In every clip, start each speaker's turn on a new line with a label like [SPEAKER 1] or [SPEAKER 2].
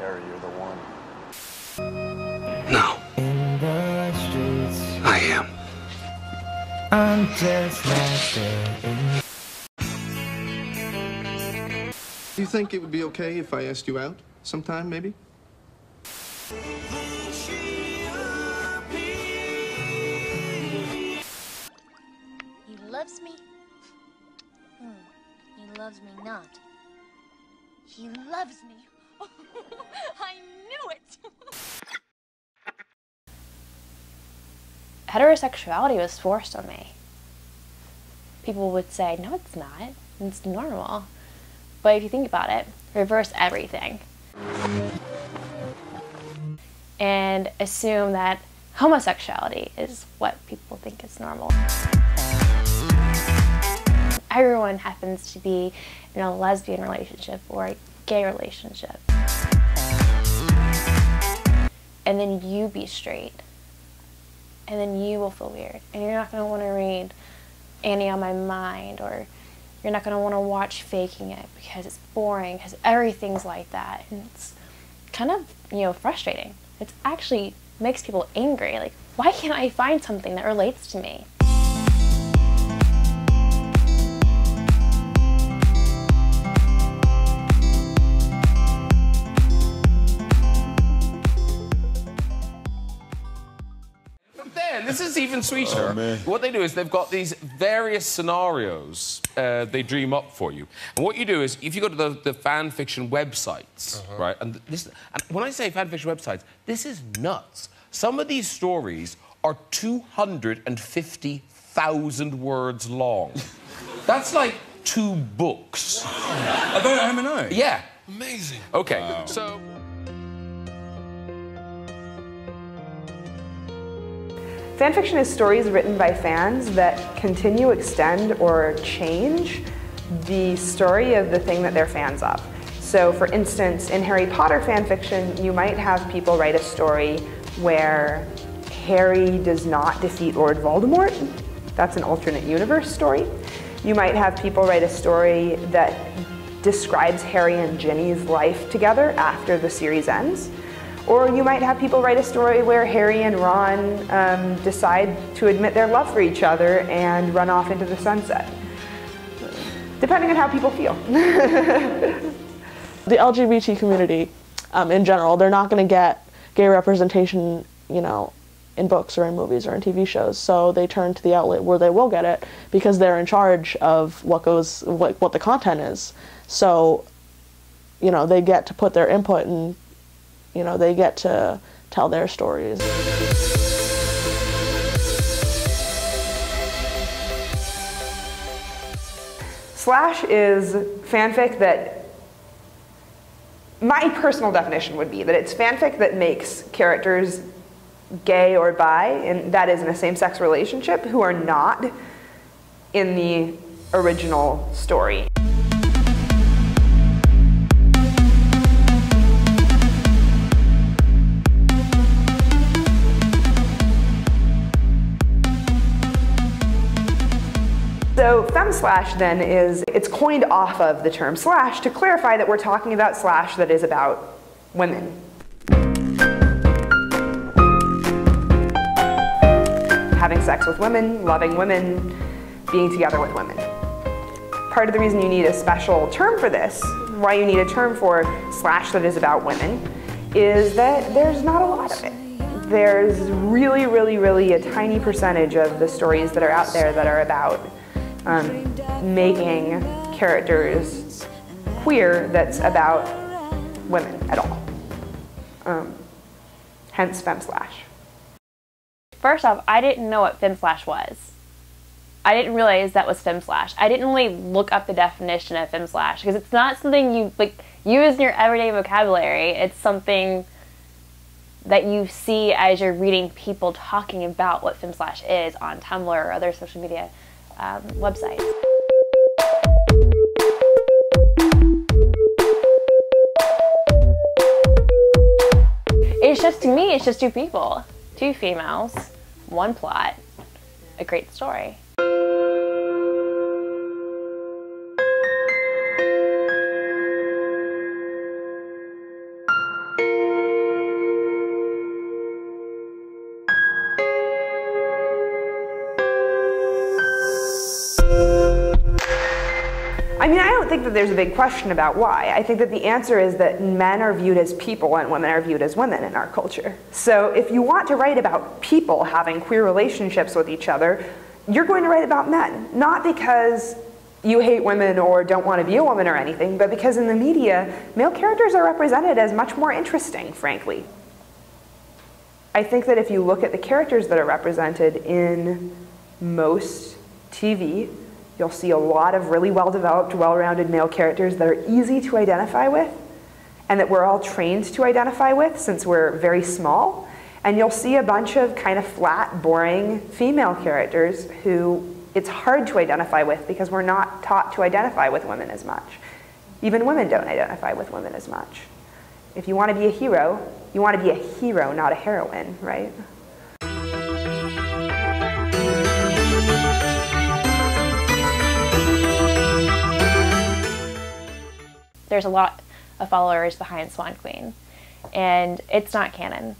[SPEAKER 1] Harry, you're the one.
[SPEAKER 2] No. I am. I'm just
[SPEAKER 3] Do you think it would be okay if I asked you out sometime, maybe?
[SPEAKER 4] He loves me. He loves me not. He loves me. I knew it.
[SPEAKER 5] Heterosexuality was forced on me. People would say, no, it's not. It's normal. But if you think about it, reverse everything. And assume that homosexuality is what people think is normal. Everyone happens to be in a lesbian relationship or a gay relationship. And then you be straight. And then you will feel weird. And you're not going to want to read Annie on My Mind, or you're not going to want to watch Faking It because it's boring, because everything's like that. And it's kind of, frustrating. It actually makes people angry. Like, why can't I find something that relates to me?
[SPEAKER 6] This is even sweeter. Oh, what they do is they've got these various scenarios they dream up for you. And what you do is, if you go to the fan fiction websites, right, and when I say fan fiction websites, this is nuts. Some of these stories are 250,000 words long. That's like 2 books.
[SPEAKER 7] About M&O?
[SPEAKER 6] Yeah.
[SPEAKER 7] Amazing.
[SPEAKER 6] Okay,
[SPEAKER 7] wow.
[SPEAKER 6] So...
[SPEAKER 8] Fanfiction is stories written by fans that continue, extend, or change the story of the thing that they're fans of. So for instance, in Harry Potter fanfiction, you might have people write a story where Harry does not defeat Lord Voldemort. That's an alternate universe story. You might have people write a story that describes Harry and Ginny's life together after the series ends. Or you might have people write a story where Harry and Ron decide to admit their love for each other and run off into the sunset. Depending on how people feel.
[SPEAKER 9] The LGBT community, in general, they're not going to get gay representation, in books or in movies or in TV shows. So they turn to the outlet where they will get it because they're in charge of what the content is. So, they get to put their input and they get to tell their stories.
[SPEAKER 8] Slash is fanfic that, my personal definition would be that it's fanfic that makes characters gay or bi, and that is in a same-sex relationship, who are not in the original story. So Femslash then it's coined off of the term slash to clarify that we're talking about slash that is about women. Having sex with women, loving women, being together with women. Part of the reason you need a special term for this, why you need a term for slash that is about women, is that there's not a lot of it. There's really, really, really a tiny percentage of the stories that are out there that are about making characters queer that's about women at all. Hence Femslash.
[SPEAKER 5] First off, I didn't know what Femslash was. I didn't realize that was Femslash. I didn't really look up the definition of Femslash because it's not something you use in your everyday vocabulary. It's something that you see as you're reading people talking about what Femslash is on Tumblr or other social media websites. It's just, to me, it's just 2 people. 2 females, 1 plot, a great story.
[SPEAKER 8] I mean, I don't think that there's a big question about why. I think that the answer is that men are viewed as people and women are viewed as women in our culture. So if you want to write about people having queer relationships with each other, you're going to write about men. Not because you hate women or don't want to be a woman or anything, but because in the media, male characters are represented as much more interesting, frankly. I think that if you look at the characters that are represented in most TV, you'll see a lot of really well-developed, well-rounded male characters that are easy to identify with and that we're all trained to identify with since we're very small. And you'll see a bunch of kind of flat, boring female characters who it's hard to identify with because we're not taught to identify with women as much. Even women don't identify with women as much. If you want to be a hero, you want to be a hero, not a heroine, right?
[SPEAKER 5] There's a lot of followers behind Swan Queen, and it's not canon.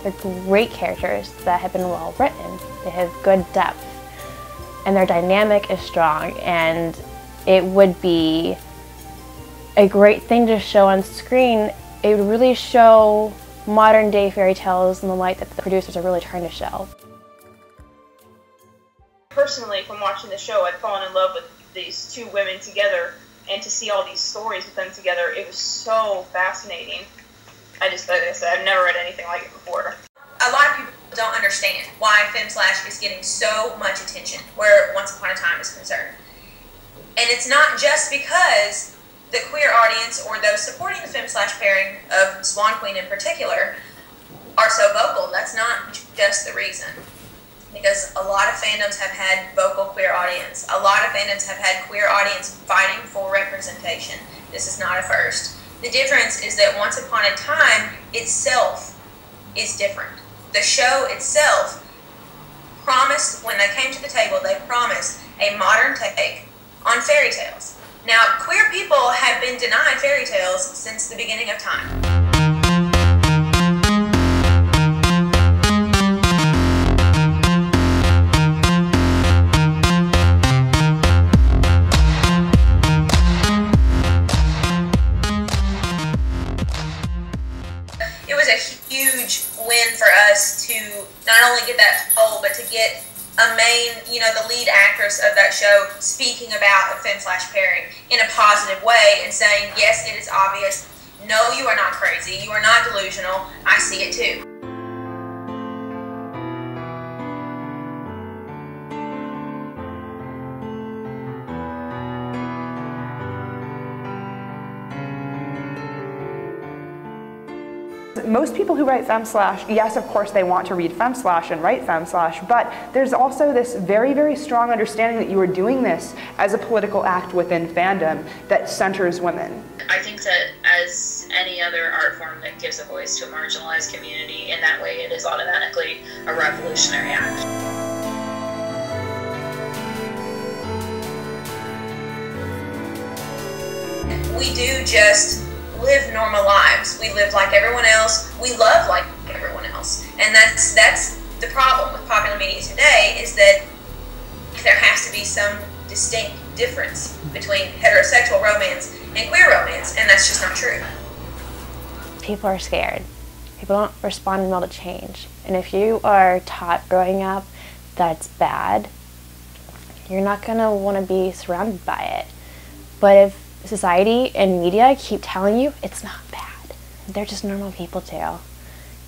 [SPEAKER 5] They're great characters that have been well written. They have good depth, and their dynamic is strong, and it would be a great thing to show on screen. It would really show modern day fairy tales in the light that the producers are really trying to show.
[SPEAKER 1] Personally, from watching the show, I've fallen in love with these two women together, and to see all these stories with them together, it was so fascinating. Like I said, I've never read anything like it before.
[SPEAKER 10] A lot of people don't understand why Femslash is getting so much attention where Once Upon a Time is concerned. And it's not just because the queer audience or those supporting the Femslash pairing of Swan Queen in particular are so vocal. That's not just the reason. Because a lot of fandoms have had vocal queer audience. A lot of fandoms have had queer audience fighting for representation. This is not a first. The difference is that Once Upon a Time itself is different. The show itself promised, when they came to the table, they promised a modern take on fairy tales. Now, queer people have been denied fairy tales since the beginning of time. Win for us to not only get that role, but to get a main, the lead actress of that show speaking about a Femslash pairing in a positive way and saying, yes, it is obvious. No, you are not crazy. You are not delusional. I see it too.
[SPEAKER 8] Most people who write Femslash, yes, of course they want to read Femslash and write Femslash, but there's also this very, very strong understanding that you are doing this as a political act within fandom that centers women.
[SPEAKER 11] I think that as any other art form that gives a voice to a marginalized community, in that way it is automatically a revolutionary act.
[SPEAKER 10] We do just live normal lives. We live like everyone else. We love like everyone else. And that's the problem with popular media today, is that there has to be some distinct difference between heterosexual romance and queer romance, and that's just not true.
[SPEAKER 5] People are scared. People don't respond well to change. And if you are taught growing up that it's bad, you're not going to want to be surrounded by it. But if society and media keep telling you it's not bad, they're just normal people too,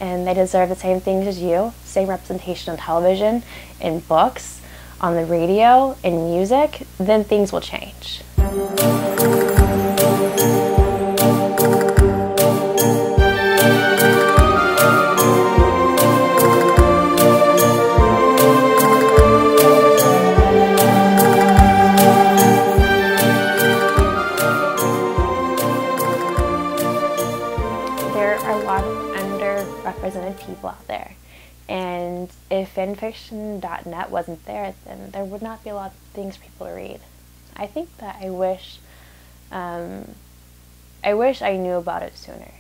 [SPEAKER 5] and they deserve the same things as you, same representation on television, in books, on the radio, in music, then things will change. there are a lot of underrepresented people out there. And if fanfiction.net wasn't there, then there would not be a lot of things for people to read. I think that I wish I knew about it sooner.